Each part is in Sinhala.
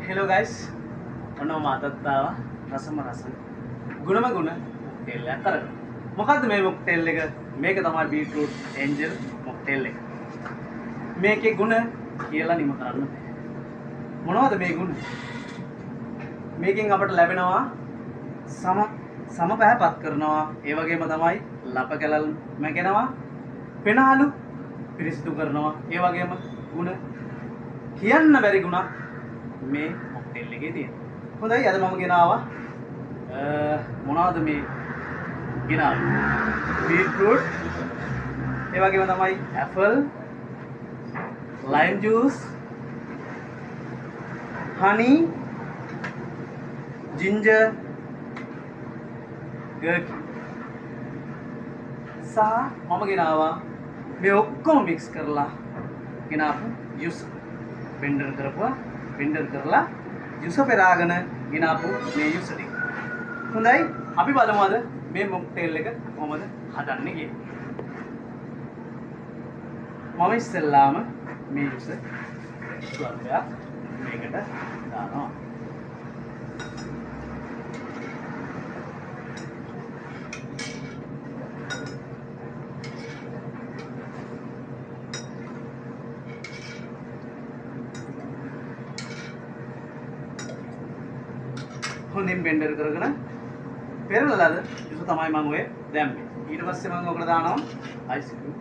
Hello guys, ඔන්න මම අදත් ආවා රසම රස ගුණම ගුණ මොක්ටේල් එකක් අරගෙන. මොකද්ද මේ මොක්ටේල් එක? මේක තමයි බීට්‍රූට් ඒන්ජල් මොක්ටේල් එක. මේකේ ගුණ කියලා නිම කරන්න බෑ. මොනවද මේ ගුණ? මේකෙන් අපට ලැබෙනවා සම පැහැපත් කරනවා. ඒ වගේම තමයි ලප කැලල් මැකෙනවා. පෙනහළු පිරිසිදු කරනවා. ඒ වගේම ගුණ කියන්න බැරි ගුණක් මේ මොක්ටේල් එකේ තියෙනවා. හොඳයි අද මම ගෙනාවා මොනවද මේ ගෙනාවේ? බීට්‍රූට්, ඒ වගේම තමයි Apple, lime juice, honey, ginger, gherkin. සහ මම ගෙනාවා මේ ඔක්කොම මික්ස් කරලා ගෙනාපු ජූස්. බෙන්ඩර් කරලා ජූස පෙරාගෙන ගෙනාපු මේ ජූස් ටික. හොඳයි අපි බලමු අද මේ මොක්ටේල් එක කොහොමද හදන්නේ කියලා. මම ඉස්සෙල්ලාම මේ ජූස ස්වල්පයක් මේකට දානවා. හොඳින් බෙන්ඩර් කරගෙන පෙරලලාද ජූස තමයි මම ඔය දැම්මේ. ඊට පස්සේ මම ඔකට දානවා අයිස් කියුබ්.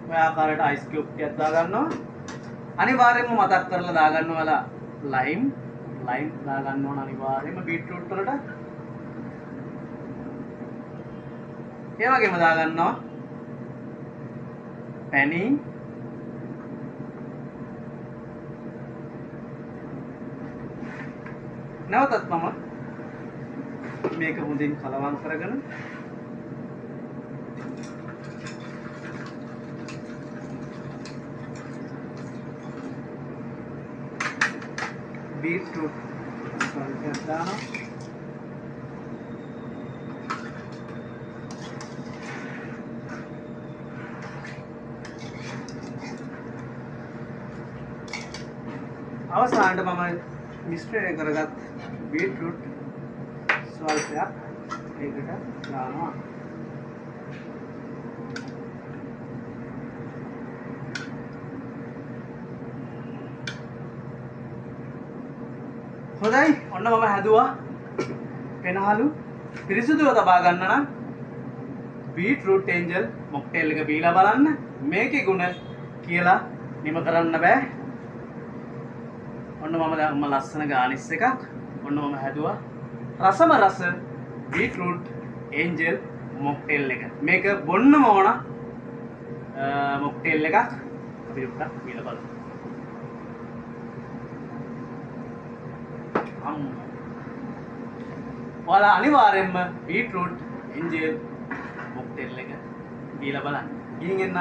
ඔය ආකාරයට අයිස් කියුබ් ටිකක් දාගන්නවා. අනිවාර්යයෙන්ම මතක් කරලා දාගන්න ඔයාලා ලයිම් දාගන්න ඕන අනිවාර්යයෙන්ම බීට්‍රූට් වලට. ඒ වගේම දාගන්නවා පැණි, නැවතත් මම මේක හොඳින් කලවම් කරගෙන beetroot ස්වල්පයක් දානවා. අවසානට මම මිශ්‍රණය කරගත් beetroot ස්වල්පයක් ඒකට දානවා. හොඳයි ඔන්න මම හැදුවා පෙනහළු පිරිසිදුව තබා ගන්න නම් බීට්‍රූට් ඒන්ජල් මොක්ටේල් එක බීලා බලන්න. මේකේ ගුණ කියලා නිම කරන්න බෑ. ඔන්න මම දැම්ම ලස්සන ගානිස් එකක්. ඔන්න මම හැදුවා රසම රස බීට්‍රූට් ඒන්ජල් මොක්ටේල් එක. මේක බොන්නම ඕන මොක්ටේල් එකක්. අපි උඩ බීලා බලමු. ඔයාලා අනිවාර්යෙන්ම බීට්‍රූට් ඒන්ජල් මොක්ටේල් එක බීලා බලන්න. ගිහින් එන්න